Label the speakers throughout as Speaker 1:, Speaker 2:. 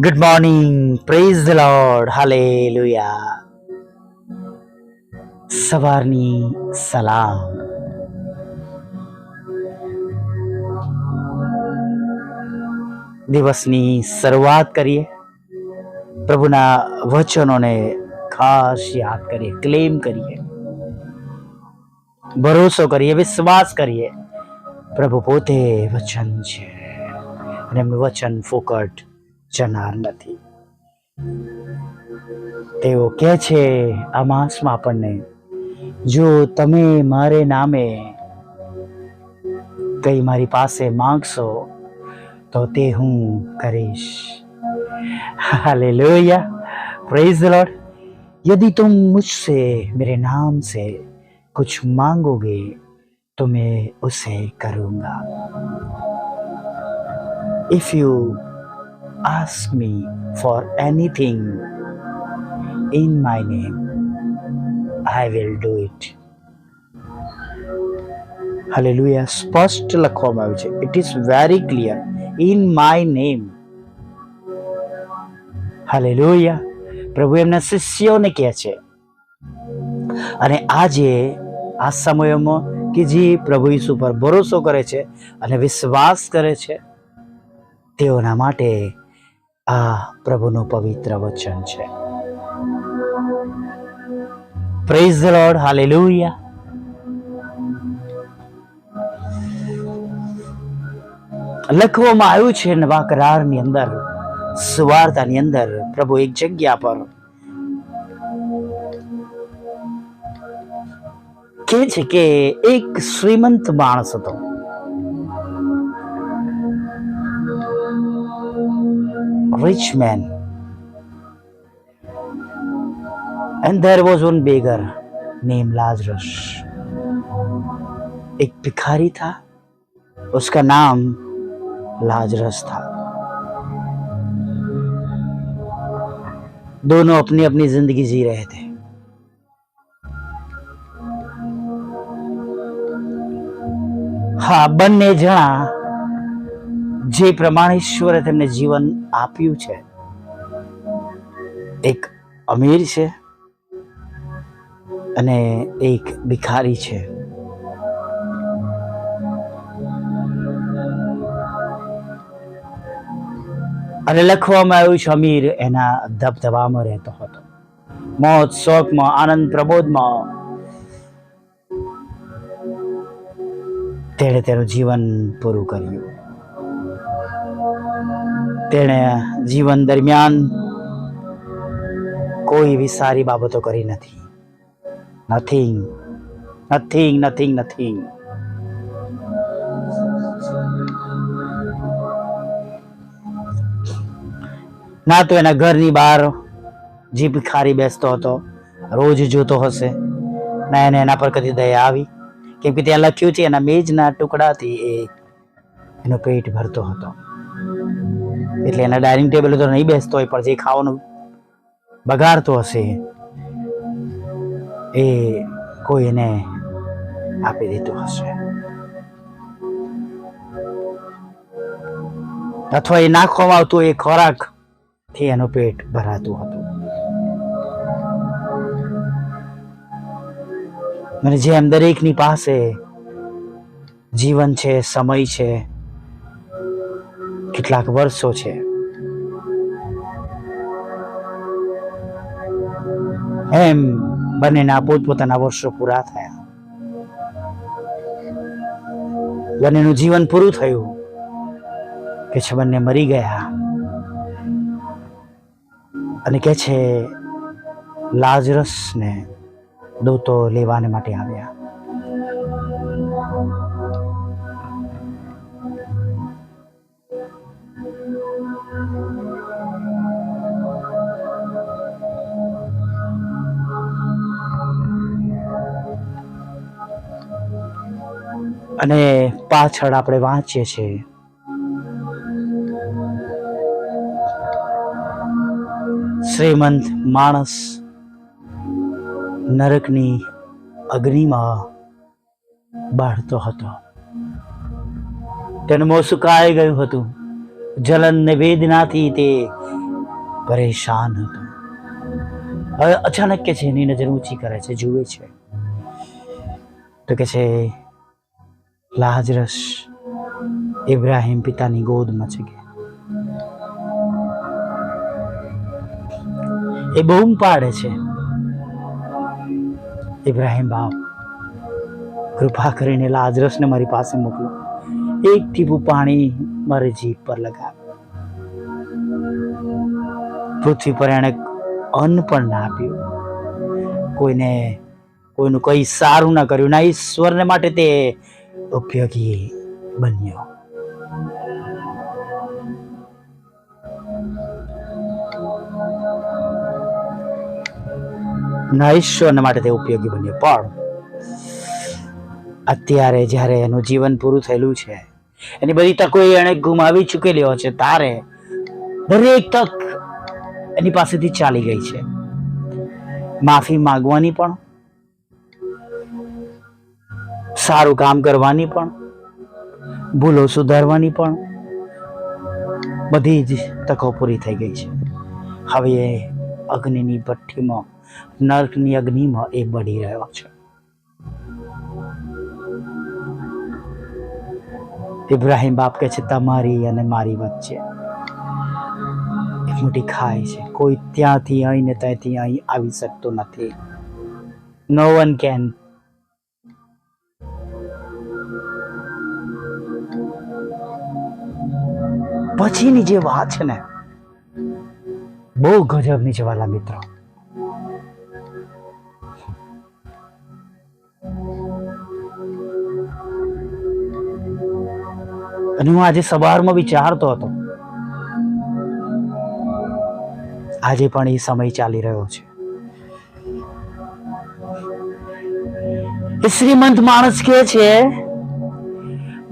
Speaker 1: Good morning. Praise the Lord. Hallelujah. સવારની સલામ. દિવસની શરૂઆત કરીએ. પ્રભુના વચનોને ખાસ યાદ કરીએ, ક્લેમ કરીએ, ભરોસો કરીએ, વિશ્વાસ કરીએ. પ્રભુ પોતે વચન છે અને એમનું વચન ફોકટ જનાર નથી. તેઓ કહે છે આ માસમાં આપણને, જો તમે મારે નામે કઈ મારી પાસે માંગશો તો તે હું કરીશ. Hallelujah, praise the Lord. यदि तुम मुझसे मेरे नाम से कुछ मांगोगे तो मैं उसे करूँगा. If you ask me for anything in my name, I will do it. Hallelujah. સ્પષ્ટ લખવામાં આવ્યું છે. It is very clear. In my name. Hallelujah. પ્રભુ એમના શિષ્યોને કહે છે. અને આજે આ સમયોમાં કે જે પ્રભુ ઈસુ પર ભરોસો કરે છે અને વિશ્વાસ કરે છે, તેઓના માટે આ પ્રભુનું પવિત્ર વચન છે. Praise the lord. હાલેલુયા. લખવામાં આવ્યું છે નવા કરારની અંદર, સુવાર્તાની અંદર, પ્રભુ એક જગ્યા પર કહે છે કે એક શ્રીમંત માણસ હતો. rich man, and there was one beggar named Lazarus. एक भिखारी था, उसका नाम लाजरस था. दोनों अपनी अपनी जिंदगी जी रहे थे. હા, બંને જણા જે પ્રમાણે ઈશ્વરે તેમને જીવન આપ્યું છે, એક અમીર છે અને એક ભિખારી છે. અને લખવામાં આવ્યું છે અમીર એના ધબધબામાં રહેતો હતો, મોજ શોખમાં, આનંદ પ્રબોધમાં તેણે તેનું જીવન પૂરું કર્યું. તેણે જીવન દરમિયાન કોઈ એવી સારી બાબતો કરી નથી. Nothing, nothing, nothing, nothing. ના તો એના ઘરની બહાર જે ભિખારી બેસતો હતો રોજ જોતો હશે, ના એને એના પર કદી દયા આવી, કેમ કે ત્યાં લખ્યું છે એના મેજના ટુકડાથી એનો પેટ ભરતો હતો. એટલે એના ડાઇનિંગ ટેબલ તો નહીં બેસતો હોય, પણ જે ખાવાનું બગાડતો હશે એ કોઈ એને આપી દેતું હશે, અથવા એ નાખવામાં આવતું એ ખોરાક થી એનું પેટ ભરાતું હતું. અને જેમ દરેકની પાસે જીવન છે, સમય છે, કેટલાક વર્ષો છે, એમ બંનેના પોતપોતાના વર્ષો પૂરા થયા. બંનેનું જીવન પૂરું થયું કે છે બંને મરી ગયા. અને કે છે લાજરસને દૂતો લેવાને માટે આવ્યા. અને પાછળ આપણે વાંચીએ છીએ શ્રીમંત માણસ નરકની અગ્નિમાં બાળતો હતો. તેનું મોં સુકાઈ ગયું હતું. જલન ને વેદનાથી તે પરેશાન હતો. હવે અચાનક કે છે એની નજર ઊંચી કરે છે, જુએ છે તો કે છે લાજરસ ઇબ્રાહિમ પિતાની ગોદમાં છે. એ બૂમ પાડે છે, ઇબ્રાહિમ બાપ, કૃપા કરીને લાજરસને મારી પાસે મોકલો. એક ટીપું પાણી મારી જીભ પર લગાવ. પૃથ્વી પર એને અન્ન પણ ના આપ્યું, કોઈનું કઈ સારું ના કર્યું ના. ઈશ્વરને માટે તે ઉપયોગી બન્યો. ના, ઈશ્વરને માટે તે ઉપયોગી બન્યો. પણ અત્યારે જ્યારે એનું જીવન પૂરું થયેલું છે, એની બધી તકો એને ગુમાવી ચૂકેલી છે, તારે દરેક તક એની પાસેથી ચાલી ગઈ છે. માફી માંગવાની પણ, સારું કામ કરવાની પણ, ભૂલો સુધારવાની પણ બધી જ તકો પૂરી થઈ ગઈ છે. હવે એ અગ્નિની ભઠ્ઠીમાં, નર્કની અગ્નિમાં એ બળી રહ્યો છે. ઇબ્રાહિમ બાપ કહે છે તમારી અને મારી વચ્ચે એક મોટી ખાઈ છે. કોઈ ત્યાંથી અહીં ને ત્યાંથી અહીં આવી શકતું નથી. નો વન કેન. પછીની જે વાત છે ને, બહુ ગજબની છે વાલા મિત્રો. અને હું આજે સવારમાં વિચારતો હતો, આજે પણ એ સમય ચાલી રહ્યો છે. એ શ્રીમંત માણસ કે છે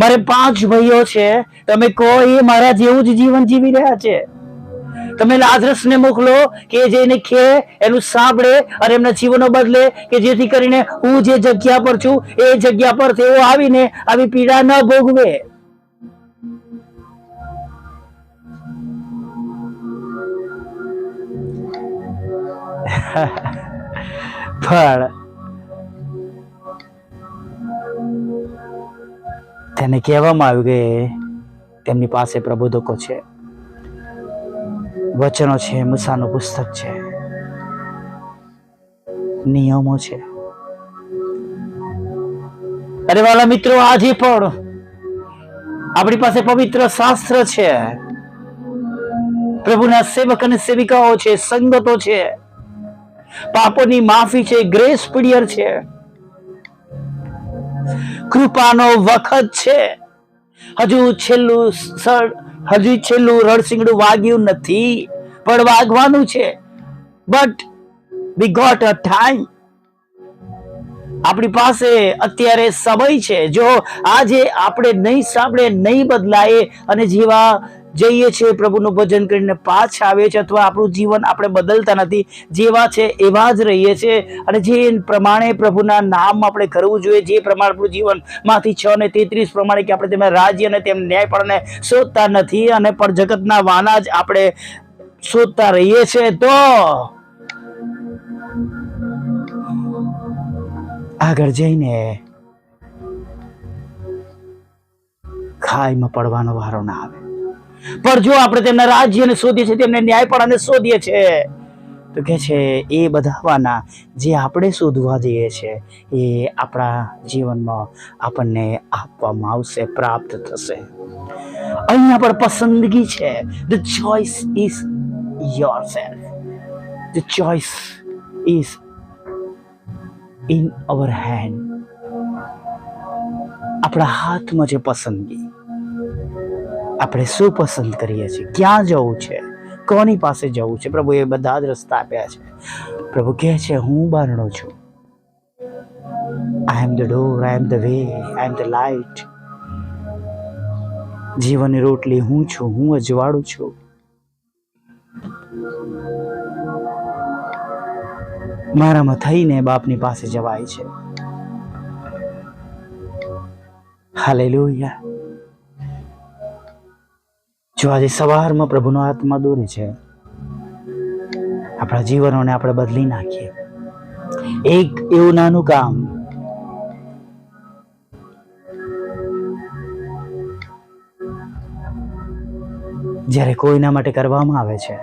Speaker 1: મારે 5 ભાઈઓ છે, તમે કહો એ મારા જેવું જ જીવન જીવી રહ્યા છે. તમે લાજરસને મોકલો કે જેને ખે, એનું સાંભળે અને એમના જીવનો બદલે, કે જેથી કરીને હું જે જગ્યા પર છું એ જગ્યા પર તેઓ આવીને આવી પીડા ન ભોગવે. પણ તેને કહેવામાં આવ્યું કે તેમની પાસે પ્રબોધકો છે, વચનો છે, મૂસાનું પુસ્તક છે, નિયમો છે. અરે વાલા મિત્રો, આજે પણ આપણી પાસે પવિત્ર શાસ્ત્ર છે, પ્રભુના સેવક અને સેવિકાઓ છે, સંગતો છે, પાપોની માફી છે, ગ્રેસ પીરિયડ છે, કૃપાનો વખત છે. હજુ છેલ્લું રડસિંગડું વાગ્યું નથી, પણ વાગવાનું છે. But we got a time. આપણી પાસે અત્યારે સમય છે. જો આજે આપણે નહીં સાંભળે, નહીં બદલાય અને જેવા જઈએ છીએ પ્રભુનું ભજન કરીને પાછા આવે છે, અથવા આપણું જીવન આપણે બદલતા નથી, જેવા છે એવા જ રહીએ છીએ, અને જે પ્રમાણે પ્રભુના નામ આપણે કરવું જોઈએ, જે પ્રમાણે આપણું જીવન માંથી 6 ને 33 પ્રમાણે કે આપણે તેમના રાજ્ય અને તેમ ન્યાયપણને શોધતા નથી અને પર જગતના વાના જ આપણે શોધતા રહીએ છીએ, તો આગળ જઈને ખાઈમાં પડવાનો વારો ના આવે. પણ જો આપણે તેમના રાજ્યને શોધીએ છીએ, તેમને ન્યાયપણાને શોધીએ છીએ, તો કે છે એ બધાવાના જે આપણે શોધવા જઈએ છીએ એ આપણા જીવનમાં આપણને આપવામાં આવશે, પ્રાપ્ત થશે. અહીંયા પર પસંદગી છે. The choice is yourself. The choice is in our hand. આપણા હાથમાં છે પસંદગી. આપણે શું પસંદ કરીએ છીએ, ક્યાં જવું છે, કોની પાસે જવું છે. પ્રભુ એ બધા જ રસ્તા આપ્યા છે. પ્રભુ કહે છે હું બારણો છું. I am the door, I am the way, I am the light. જીવનની રોટલી હું છું, હું અજવાળું છું. મારામાં થઈને બાપની પાસે જવાય છે. હાલેલુયા. જો આજે સવારમાં પ્રભુનો આત્મા દોરે છે, આપણા જીવનોને આપણે બદલી નાખીએ. એક એવું નાનું કામ જ્યારે કોઈના માટે કરવામાં આવે છે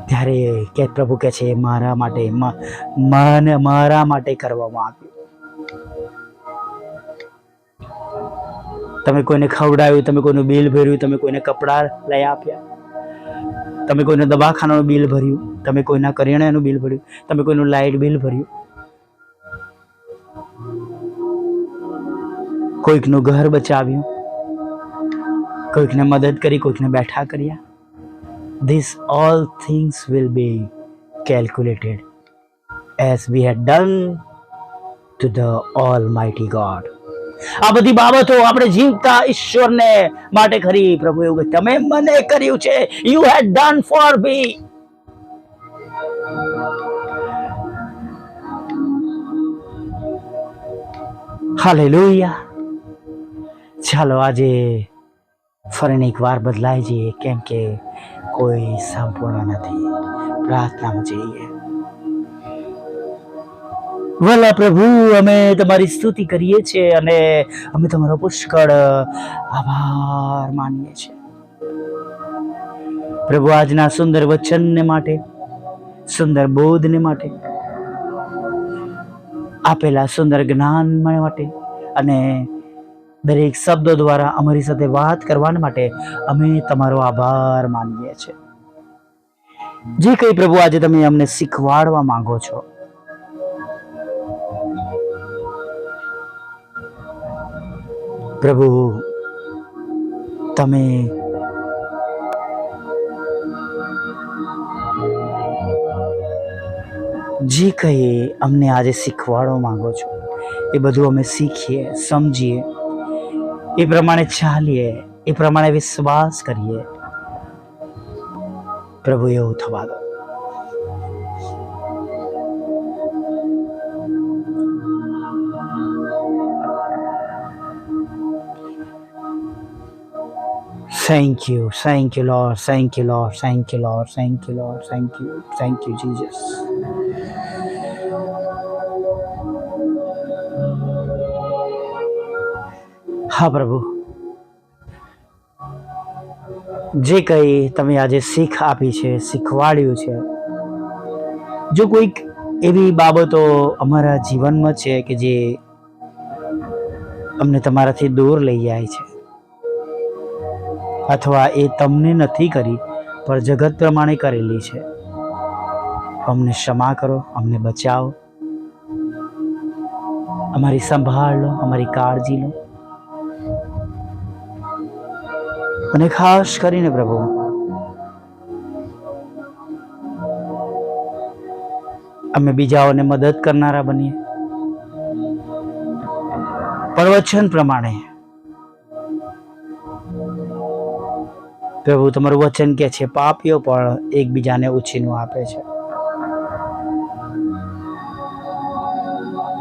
Speaker 1: ત્યારે કે પ્રભુ કહે છે મારા માટે મારા માટે કરવામાં આવ્યું. તમે કોઈને ખવડાવ્યું, તમે કોઈનું બિલ ભર્યું, તમે કોઈને કપડાં લઈ આપ્યા, તમે કોઈને દવાખાનાનું બિલ ભર્યું, તમે કોઈના કરિયાણાનું બિલ ભર્યું, તમે કોઈનું લાઇટ બિલ ભર્યું, કોઈકનું ઘર બચાવ્યું, કોઈકને મદદ કરી, કોઈકને બેઠા કર્યા. These all things will be calculated as we had done to the Almighty God. આ બધી બાબતો આપણે જીવતા ઈશ્વરને માટે કરી. પ્રભુ એવું કહે તમે મને કર્યું છે. You had done for me. Hallelujah. ચાલો આજે ફરીને એક વાર બદલાઈ જઈએ, કેમ કે કોઈ સંપૂર્ણ નથી. પ્રાર્થનામાં જઈએ. ભલા પ્રભુ, અમે તમારી સ્તુતિ કરીએ છીએ અને અમે તમારો પુષ્કળ આભાર માનીએ છીએ. પ્રભુ, આજના સુંદર વચનને માટે, સુંદર બોધને માટે, આપેલા સુંદર જ્ઞાન માટે અને દરેક શબ્દો દ્વારા અમારી સાથે વાત કરવા માટે અમે તમારો આભાર માનીએ છીએ. જે કંઈ પ્રભુ આજે તમે અમને શીખવાડવા માંગો છો, પ્રભુ તમે જે કંઈ અમને આજે શીખવાડવા માંગો છો એ બધું અમે શીખીએ, સમજીએ, એ પ્રમાણે ચાલીએ, એ પ્રમાણે વિશ્વાસ કરીએ. પ્રભુ એવું થવા દો. Thank you, Lord. Thank you, Lord. Thank you, Lord. Thank you, Lord. Thank you, Jesus. હા પ્રભુ, જે કંઈ તમે આજે શીખ આપી છે, શીખવાડ્યું છે, જો કોઈક એવી બાબતો અમારા જીવનમાં છે કે જે અમને તમારાથી દૂર લઈ જાય છે, અથવા એ તમને નથી કરી પણ જગત પ્રમાણે કરેલી છે, અમને ક્ષમા કરો, અમને બચાવો, અમારી સંભાળ લો, અમારી કાળજી લો. અને ખાસ કરીને પ્રભુ, અમે બીજાઓને મદદ કરનારા બનીએ, પણ વચન પ્રમાણે. પ્રભુ, તમારું વચન કે છે પાપીઓ પણ એકબીજાને ઉછીનું આપે છે.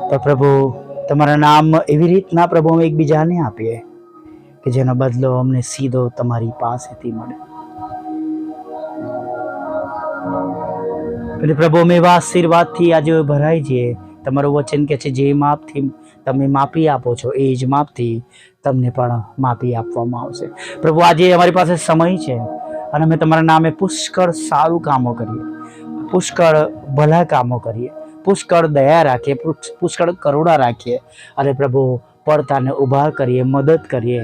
Speaker 1: તો પ્રભુ, તમારા નામમાં એવી રીતના પ્રભુ અમે એકબીજાને આપીએ કે જેનો બદલો અમને સીધો તમારી પાસેથી મળે. એટલે પ્રભુ, અમે એવા આશીર્વાદથી આજે ભરાઈ જઈએ. તમારું વચન કે છે જે માપથી તમે માપી આપો છો એ જ માપથી તમને પણ માપી આપવામાં આવશે. પ્રભુ, આજે અમારી પાસે સમય છે અને અમે તમારા નામે પુષ્કળ સારું કામો કરીએ, પુષ્કળ ભલા કામો કરીએ, પુષ્કળ દયા રાખીએ, પુષ્કળ કરુણા રાખીએ અને પ્રભુ પડતાને ઊભા કરીએ, મદદ કરીએ.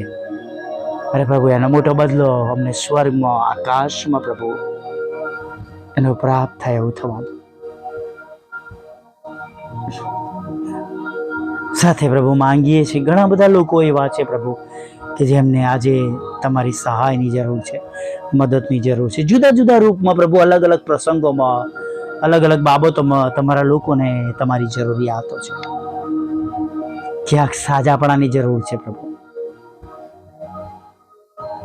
Speaker 1: અરે પ્રભુ, એનો મોટો બદલો અમને સ્વર્ગમાં, આકાશમાં પ્રભુ એનો પ્રાપ્ત થાય એવું થવાનું. સાથે પ્રભુ માંગીએ છીએ, ઘણા બધા લોકો એવા છે પ્રભુ કે જેમને આજે તમારી સહાયની જરૂર છે, મદદની જરૂર છે. જુદા જુદા રૂપમાં પ્રભુ, અલગ અલગ પ્રસંગોમાં, અલગ અલગ બાબતોમાં તમારા લોકોને તમારી જરૂરિયાતો છે. ક્યાંક સાજાપણાની જરૂર છે પ્રભુ,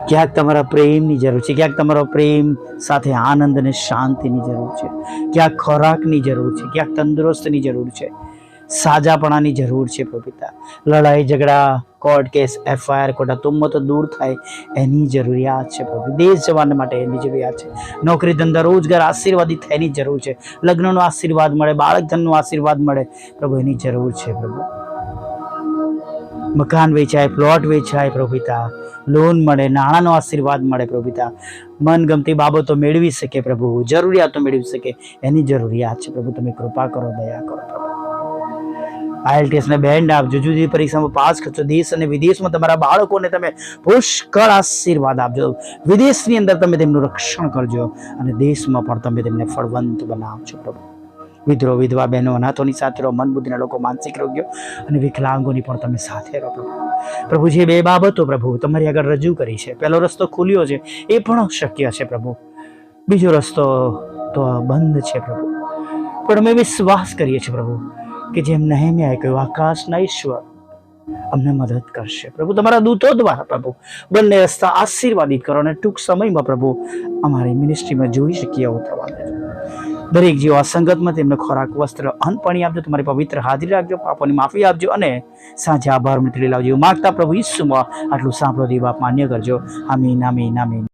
Speaker 1: ક્યાંક તમારા પ્રેમની જરૂર છે, ક્યાંક તમારો પ્રેમ સાથે આનંદ અને શાંતિની જરૂર છે, ક્યાંક ખોરાકની જરૂર છે, ક્યાંક તંદુરસ્તની જરૂર છે, સાજાપણાની જરૂર છે પ્રભુ પિતા. લડાઈ ઝઘડા, કોર્ટ કેસ, FIR, ખોટા તુમ્મતો દૂર થાય એની જરૂરિયાત છે પ્રભુ. દેશ જવાના માટે એની જરૂરિયાત છે. નોકરી ધંધા રોજગાર આશીર્વાદિત થાય એની જરૂર છે. લગ્નનો આશીર્વાદ મળે, બાળક ધનનો આશીર્વાદ મળે પ્રભુ, એની જરૂર છે પ્રભુ. મકાન વેચાય, પ્લોટ વેચાય પ્રભુ પિતા, લોન મળે, નાણાંનો આશીર્વાદ મળે પ્રભુ પિતા, મનગમતી બાબતો મેળવી શકે પ્રભુ, જરૂરિયાતો મેળવી શકે એની જરૂરિયાત છે પ્રભુ. તમે કૃપા કરો, દયા કરો પ્રભુ. IELTS ને બેન્ડ આપજો, જુદી જુદી પરીક્ષામાં પાસ કરજો. દેશ અને વિદેશમાં તમારા બાળકોને તમે પુષ્કળ આશીર્વાદ આપજો. વિદેશની અંદર તમે તેમનું રક્ષણ કરજો અને દેશમાં પણ તમે તેમને ફળવંત બનાવજો પ્રભુ. વિધ્રો વિધવા બહેનો, અનાથોની સાથે રહો. મન બુદ્ધિના લોકો, માનસિક રોગીઓ અને વિકલાંગોની પણ તમે સાથે રહો પ્રભુ. પ્રભુ, જે 2 બાબતો પ્રભુ તમારી આગળ રજૂ કરી છે, પહેલો રસ્તો ખુલ્યો છે એ પણ શક્ય છે પ્રભુ, બીજો રસ્તો તો બંધ છે પ્રભુ, પણ અમે વિશ્વાસ કરીએ છીએ પ્રભુ કે જેમ નહેમ્યાએ કહ્યું, આકાશના ઈશ્વર અમને મદદ કરશે પ્રભુ. તમારા દૂતો દ્વારા પ્રભુ બંને રસ્તા આશીર્વાદિત કરો અને ટૂંક સમયમાં પ્રભુ અમારી મિનિસ્ટ્રીમાં જોઈ શકીએ એવું થવા દેજો. દરેક જીવો અસંગતમાં તેમને ખોરાક, વસ્ત્ર, અન્ન પાણી આપજો. તમારી પવિત્ર હાજરી રાખજો, પાપોની માફી આપજો અને સાંજે આભાર મિત્રી લાવજો. માગતા પ્રભુ ઈસુમાં આટલું સાંભળો દેવ બાપ માન્ય કરજો. આમીન, આમીન, આમીન.